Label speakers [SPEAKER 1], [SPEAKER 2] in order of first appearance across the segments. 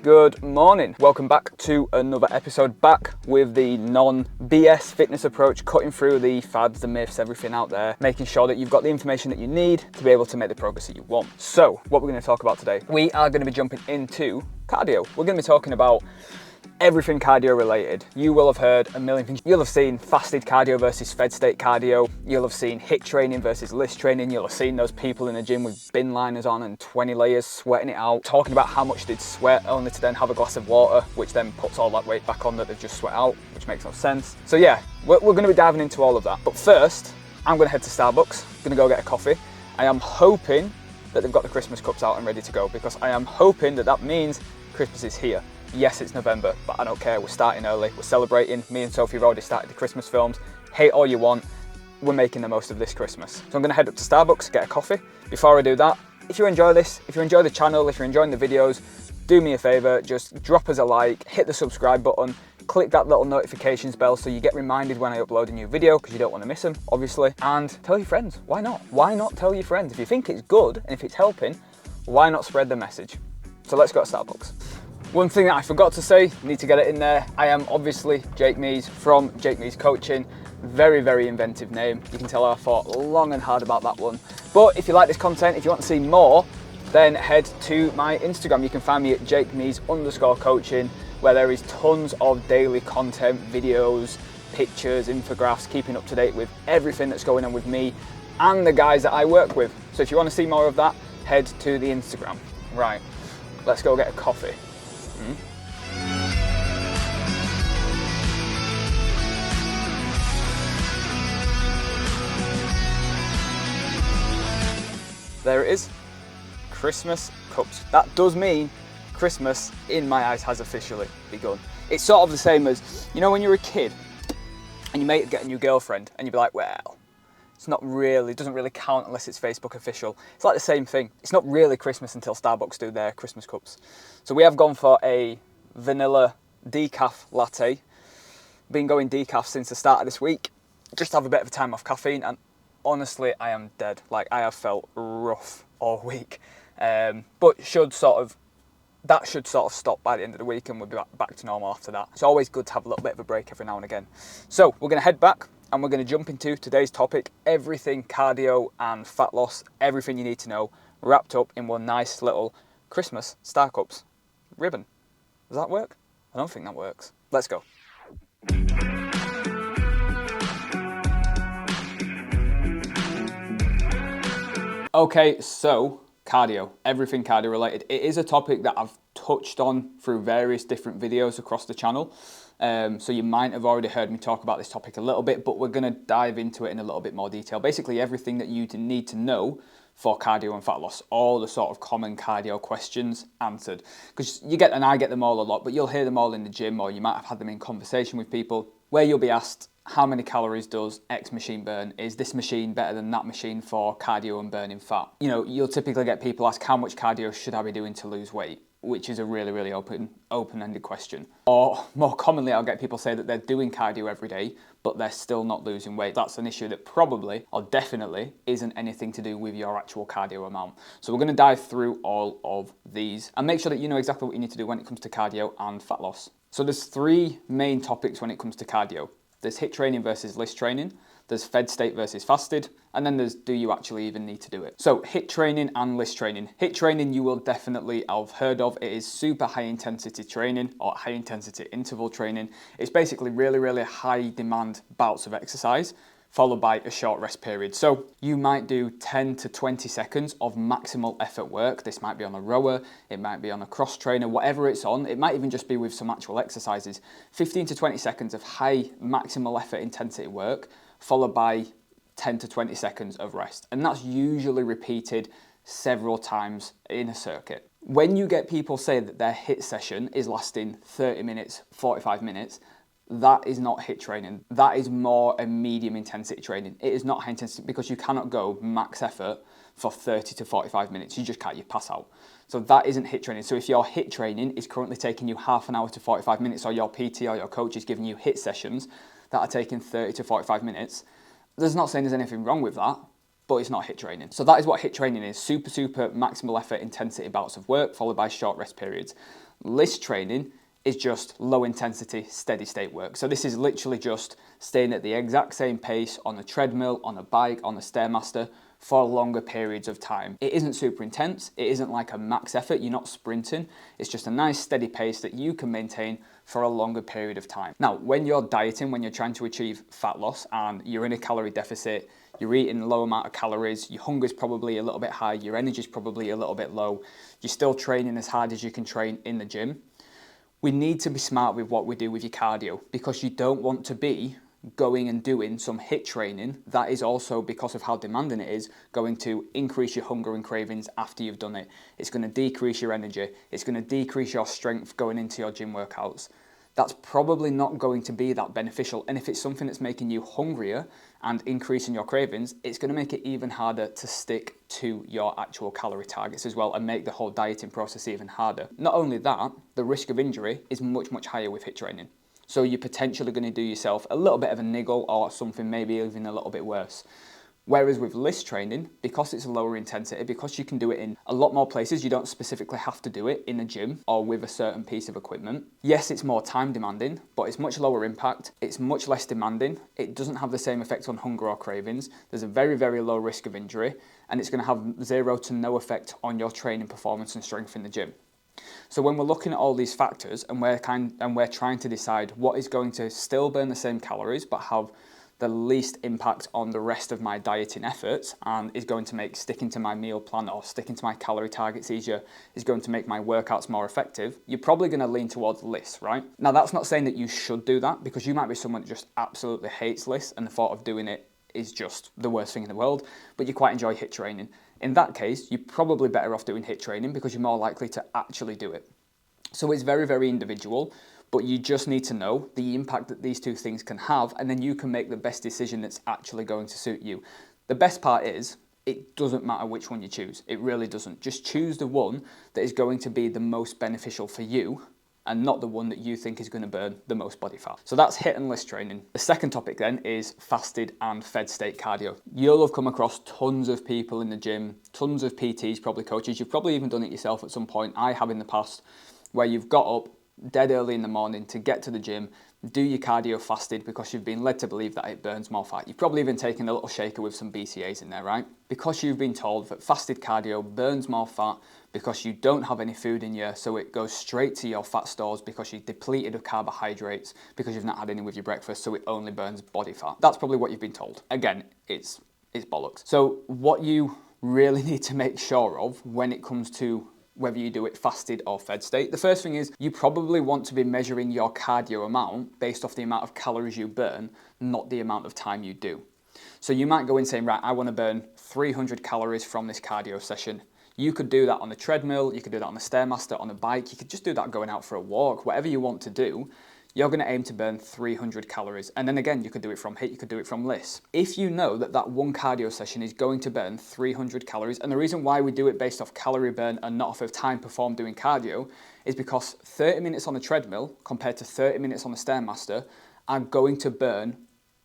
[SPEAKER 1] Good morning. Welcome back to another episode, back with the non-BS fitness approach, cutting through the fads, the myths, everything out there, making sure that you've got the information that you need to be able to make the progress that you want. So what we're going to talk about today, we are going to be jumping into cardio. We're going to be talking about everything cardio related. You will have heard a million things. You'll have seen fasted cardio versus fed state cardio. You'll have seen HIIT training versus LISS training. You'll have seen those people in the gym with bin liners on and 20 layers sweating it out, talking about how much they'd sweat only to then have a glass of water, which then puts all that weight back on that they've just sweat out, which makes no sense. So yeah, we're going to be diving into all of that. But first, I'm going to head to Starbucks. I'm going to go get a coffee. I am hoping that they've got the Christmas cups out and ready to go, because I am hoping that means Christmas is here. Yes, it's November, but I don't care. We're starting early. We're celebrating. Me and Sophie have already started the Christmas films. Hate all you want. We're making the most of this Christmas. So I'm going to head up to Starbucks, get a coffee. Before I do that, if you enjoy this, if you enjoy the channel, if you're enjoying the videos, do me a favor, just drop us a like, hit the subscribe button, click that little notifications bell so you get reminded when I upload a new video, because you don't want to miss them, obviously. And tell your friends. Why not? Why not tell your friends? If you think it's good and if it's helping, why not spread the message? So let's go to Starbucks. One thing that I forgot to say, need to get it in there. I am obviously Jake Mees from Jake Mees Coaching. Very, very inventive name. You can tell I thought long and hard about that one. But if you like this content, if you want to see more, then head to my Instagram. You can find me at JakeMees_coaching, where there is tons of daily content, videos, pictures, infographics, keeping up to date with everything that's going on with me and the guys that I work with. So if you want to see more of that, head to the Instagram. Right, let's go get a coffee. There it is, Christmas cups. That does mean Christmas, in my eyes, has officially begun. It's sort of the same as, you know, when you're a kid and your mate get a new girlfriend and you'd be like, well, it's not really, it doesn't really count unless it's Facebook official. It's like the same thing. It's not really Christmas until Starbucks do their Christmas cups. So we have gone for a vanilla decaf latte. Been going decaf since the start of this week. Just have a bit of a time off caffeine, and honestly, I am dead. Like, I have felt rough all week. But that should sort of stop by the end of the week, and we'll be back to normal after that. It's always good to have a little bit of a break every now and again. So we're going to head back and we're going to jump into today's topic, everything cardio and fat loss, everything you need to know, wrapped up in one nice little Christmas Star Cups ribbon. Does that work? I don't think that works. Let's go. Okay, so cardio, everything cardio related. It is a topic that I've touched on through various different videos across the channel. So you might have already heard me talk about this topic a little bit, but we're going to dive into it in a little bit more detail. Basically, everything that you need to know for cardio and fat loss, all the sort of common cardio questions answered. Because you get, and I get them all a lot, but you'll hear them all in the gym, or you might have had them in conversation with people, where you'll be asked, how many calories does X machine burn? Is this machine better than that machine for cardio and burning fat? You know, you'll typically get people ask, how much cardio should I be doing to lose weight? Which is a really, really open-ended question. Or more commonly, I'll get people say that they're doing cardio every day, but they're still not losing weight. That's an issue that probably, or definitely, isn't anything to do with your actual cardio amount. So we're going to dive through all of these and make sure that you know exactly what you need to do when it comes to cardio and fat loss. So there's three main topics when it comes to cardio. There's HIIT training versus LISS training, there's fed state versus fasted, and then there's do you actually even need to do it? So HIIT training and LISS training. HIIT training you will definitely have heard of. It is super high intensity training or high intensity interval training. It's basically really, really high demand bouts of exercise followed by a short rest period. So you might do 10 to 20 seconds of maximal effort work. This might be on a rower, it might be on a cross trainer, whatever it's on. It might even just be with some actual exercises. 15 to 20 seconds of high maximal effort intensity work followed by 10 to 20 seconds of rest. And that's usually repeated several times in a circuit. When you get people say that their HIIT session is lasting 30 minutes, 45 minutes, that is not HIIT training. That is more a medium intensity training. It is not high intensity because you cannot go max effort for 30 to 45 minutes. You just can't, you pass out. So that isn't HIIT training. So if your HIIT training is currently taking you half an hour to 45 minutes, or your PT or your coach is giving you HIIT sessions that are taking 30 to 45 minutes, there's not saying there's anything wrong with that, but it's not HIIT training. So that is what HIIT training is. Super maximal effort intensity bouts of work followed by short rest periods. LISS training is just low intensity, steady state work. So this is literally just staying at the exact same pace on a treadmill, on a bike, on a Stairmaster for longer periods of time. It isn't super intense. It isn't like a max effort. You're not sprinting. It's just a nice steady pace that you can maintain for a longer period of time. Now, when you're dieting, when you're trying to achieve fat loss and you're in a calorie deficit, you're eating a low amount of calories, your hunger is probably a little bit high, your energy is probably a little bit low, you're still training as hard as you can train in the gym. We need to be smart with what we do with your cardio, because you don't want to be going and doing some HIIT training that is also, because of how demanding it is, going to increase your hunger and cravings after you've done it. It's going to decrease your energy. It's going to decrease your strength going into your gym workouts. That's probably not going to be that beneficial. And if it's something that's making you hungrier and increasing your cravings, it's going to make it even harder to stick to your actual calorie targets as well, and make the whole dieting process even harder. Not only that, the risk of injury is much, much higher with HIIT training. So you're potentially going to do yourself a little bit of a niggle or something maybe even a little bit worse. Whereas with LISS training, because it's a lower intensity, because you can do it in a lot more places, you don't specifically have to do it in a gym or with a certain piece of equipment. Yes, it's more time demanding, but it's much lower impact. It's much less demanding. It doesn't have the same effect on hunger or cravings. There's a very, very low risk of injury, and it's going to have 0 to no effect on your training performance and strength in the gym. So when we're looking at all these factors and we're trying to decide what is going to still burn the same calories but have the least impact on the rest of my dieting efforts and is going to make sticking to my meal plan or sticking to my calorie targets easier, is going to make my workouts more effective, you're probably going to lean towards LISS, right? Now, that's not saying that you should do that, because you might be someone that just absolutely hates LISS and the thought of doing it is just the worst thing in the world, but you quite enjoy HIIT training. In that case, you're probably better off doing HIIT training because you're more likely to actually do it. So it's very, very individual, but you just need to know the impact that these two things can have, and then you can make the best decision that's actually going to suit you. The best part is, it doesn't matter which one you choose. It really doesn't. Just choose the one that is going to be the most beneficial for you, and not the one that you think is going to burn the most body fat. So that's HIIT and LISS training. The second topic then is fasted and fed state cardio. You'll have come across tons of people in the gym, tons of PTs, probably coaches. You've probably even done it yourself at some point. I have in the past, where you've got up dead early in the morning to get to the gym, do your cardio fasted because you've been led to believe that it burns more fat. You've probably even taken a little shaker with some BCAAs in there, right? Because you've been told that fasted cardio burns more fat because you don't have any food in you, so it goes straight to your fat stores because you're depleted of carbohydrates because you've not had any with your breakfast, so it only burns body fat. That's probably what you've been told. Again, it's bollocks. So what you really need to make sure of when it comes to whether you do it fasted or fed state, the first thing is you probably want to be measuring your cardio amount based off the amount of calories you burn, not the amount of time you do. So you might go in saying, right, I want to burn 300 calories from this cardio session. You could do that on a treadmill, you could do that on a Stairmaster, on a bike, you could just do that going out for a walk, whatever you want to do. You're going to aim to burn 300 calories. And then again, you could do it from HIIT, you could do it from LISS. If you know that that one cardio session is going to burn 300 calories, and the reason why we do it based off calorie burn and not off of time performed doing cardio is because 30 minutes on a treadmill compared to 30 minutes on a Stairmaster are going to burn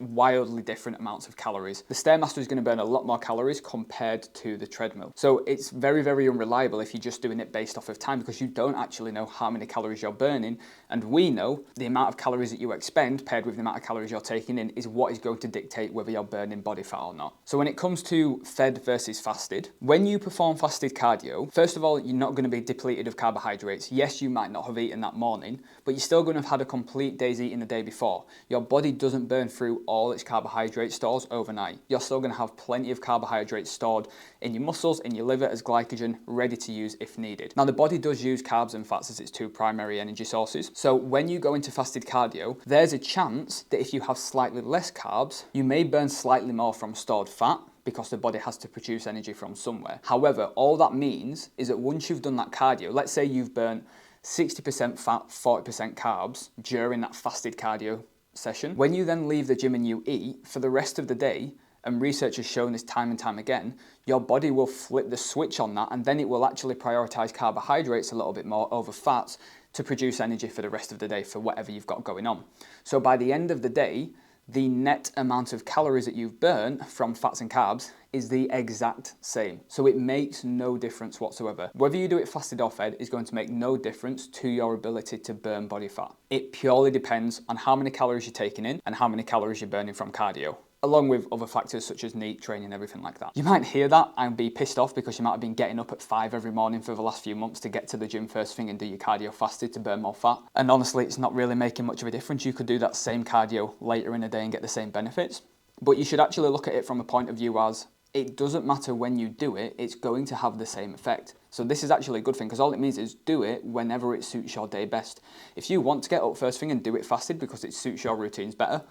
[SPEAKER 1] wildly different amounts of calories. The Stairmaster is going to burn a lot more calories compared to the treadmill. So it's very, very unreliable if you're just doing it based off of time, because you don't actually know how many calories you're burning. And we know the amount of calories that you expend paired with the amount of calories you're taking in is what is going to dictate whether you're burning body fat or not. So when it comes to fed versus fasted, when you perform fasted cardio, first of all, you're not going to be depleted of carbohydrates. Yes, you might not have eaten that morning, but you're still going to have had a complete day's eating the day before. Your body doesn't burn through all its carbohydrate stores overnight. You're still going to have plenty of carbohydrates stored in your muscles, in your liver as glycogen, ready to use if needed. Now, the body does use carbs and fats as its two primary energy sources. So when you go into fasted cardio, there's a chance that if you have slightly less carbs, you may burn slightly more from stored fat, because the body has to produce energy from somewhere. However, all that means is that once you've done that cardio, let's say you've burnt 60% fat, 40% carbs during that fasted cardio session. When you then leave the gym and you eat for the rest of the day, and research has shown this time and time again, your body will flip the switch on that, and then it will actually prioritize carbohydrates a little bit more over fats to produce energy for the rest of the day for whatever you've got going on. So by the end of the day, the net amount of calories that you've burnt from fats and carbs is the exact same. So it makes no difference whatsoever. Whether you do it fasted or fed is going to make no difference to your ability to burn body fat. It purely depends on how many calories you're taking in and how many calories you're burning from cardio, along with other factors such as NEAT training, everything like that. You might hear that and be pissed off because you might have been getting up at 5 every morning for the last few months to get to the gym first thing and do your cardio fasted to burn more fat. And honestly, it's not really making much of a difference. You could do that same cardio later in the day and get the same benefits. But you should actually look at it from a point of view as it doesn't matter when you do it, it's going to have the same effect. So this is actually a good thing because all it means is do it whenever it suits your day best. If you want to get up first thing and do it fasted because it suits your routines better,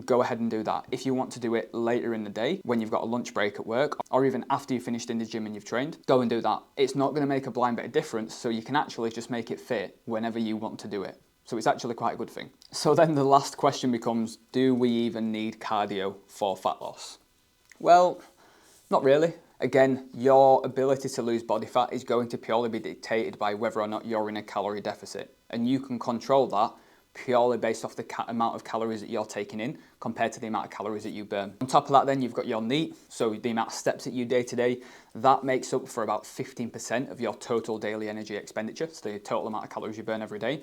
[SPEAKER 1] go ahead and do that. If you want to do it later in the day when you've got a lunch break at work or even after you've finished in the gym and you've trained, go and do that. It's not going to make a blind bit of difference, so you can actually just make it fit whenever you want to do it. So it's actually quite a good thing. So then the last question becomes, do we even need cardio for fat loss? Well, not really. Again, your ability to lose body fat is going to purely be dictated by whether or not you're in a calorie deficit. And you can control that purely based off the amount of calories that you're taking in compared to the amount of calories that you burn. On top of that then, you've got your NEAT, so the amount of steps that you do day to day, that makes up for about 15% of your total daily energy expenditure, so the total amount of calories you burn every day.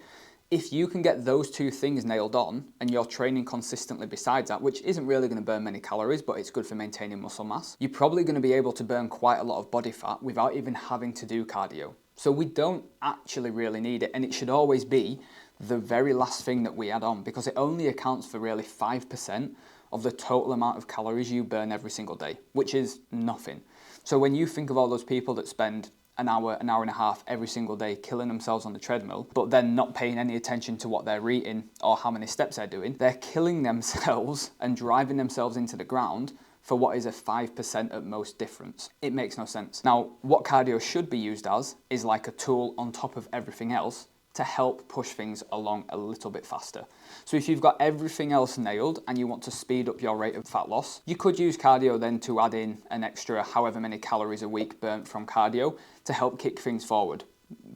[SPEAKER 1] If you can get those two things nailed on and you're training consistently besides that, which isn't really going to burn many calories, but it's good for maintaining muscle mass, you're probably going to be able to burn quite a lot of body fat without even having to do cardio. So we don't actually really need it, and it should always be the very last thing that we add on because it only accounts for really 5% of the total amount of calories you burn every single day, which is nothing. So when you think of all those people that spend an hour and a half every single day killing themselves on the treadmill, but then not paying any attention to what they're eating or how many steps they're doing, they're killing themselves and driving themselves into the ground for what is a 5% at most difference. It makes no sense. Now, what cardio should be used as is like a tool on top of everything else to help push things along a little bit faster. So if you've got everything else nailed and you want to speed up your rate of fat loss, you could use cardio then to add in an extra however many calories a week burnt from cardio to help kick things forward.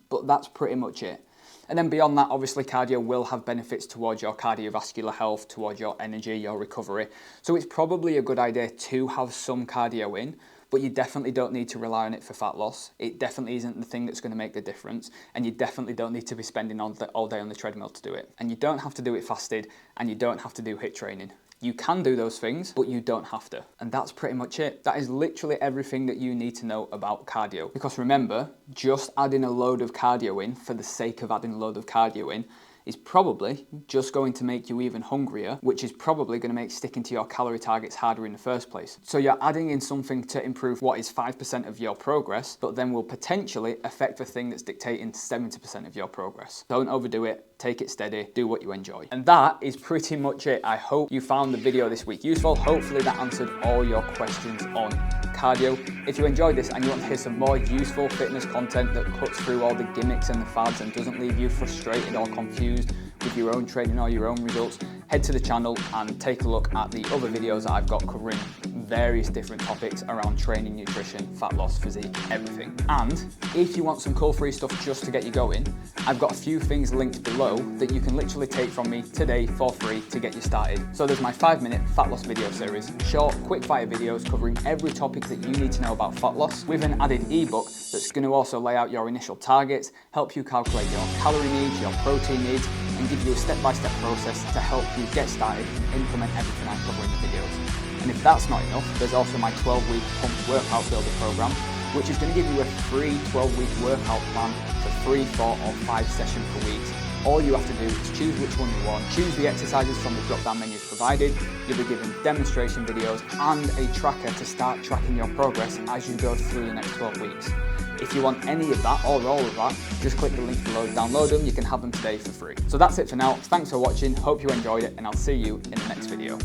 [SPEAKER 1] But that's pretty much it. And then beyond that, obviously cardio will have benefits towards your cardiovascular health, towards your energy, your recovery. So it's probably a good idea to have some cardio in, but you definitely don't need to rely on it for fat loss. It definitely isn't the thing that's going to make the difference, and you definitely don't need to be spending all day on the treadmill to do it. And you don't have to do it fasted, and you don't have to do HIIT training. You can do those things, but you don't have to. And that's pretty much it. That is literally everything that you need to know about cardio. Because remember, just adding a load of cardio in for the sake of adding a load of cardio in is probably just going to make you even hungrier, which is probably going to make sticking to your calorie targets harder in the first place. So you're adding in something to improve what is 5% of your progress, but then will potentially affect the thing that's dictating 70% of your progress. Don't overdo it. Take it steady, do what you enjoy. And that is pretty much it. I hope you found the video this week useful. Hopefully that answered all your questions on cardio. If you enjoyed this and you want to hear some more useful fitness content that cuts through all the gimmicks and the fads and doesn't leave you frustrated or confused with your own training or your own results, head to the channel and take a look at the other videos that I've got covering various different topics around training, nutrition, fat loss, physique, everything. And if you want some cool free stuff just to get you going, I've got a few things linked below that you can literally take from me today for free to get you started. So there's my 5-minute fat loss video series, short, quick fire videos covering every topic that you need to know about fat loss, with an added ebook that's going to also lay out your initial targets, help you calculate your calorie needs, your protein needs, and give you a step-by-step process to help you get started and implement everything I cover in the videos. And if that's not enough, there's also my 12-week Pumped Workout Builder program, which is going to give you a free 12-week workout plan for 3, 4 or 5 sessions per week. All you have to do is choose which one you want, choose the exercises from the drop-down menus provided. You'll be given demonstration videos and a tracker to start tracking your progress as you go through the next 12 weeks. If you want any of that or all of that, just click the link below to download them. You can have them today for free. So that's it for now. Thanks for watching. Hope you enjoyed it, and I'll see you in the next video.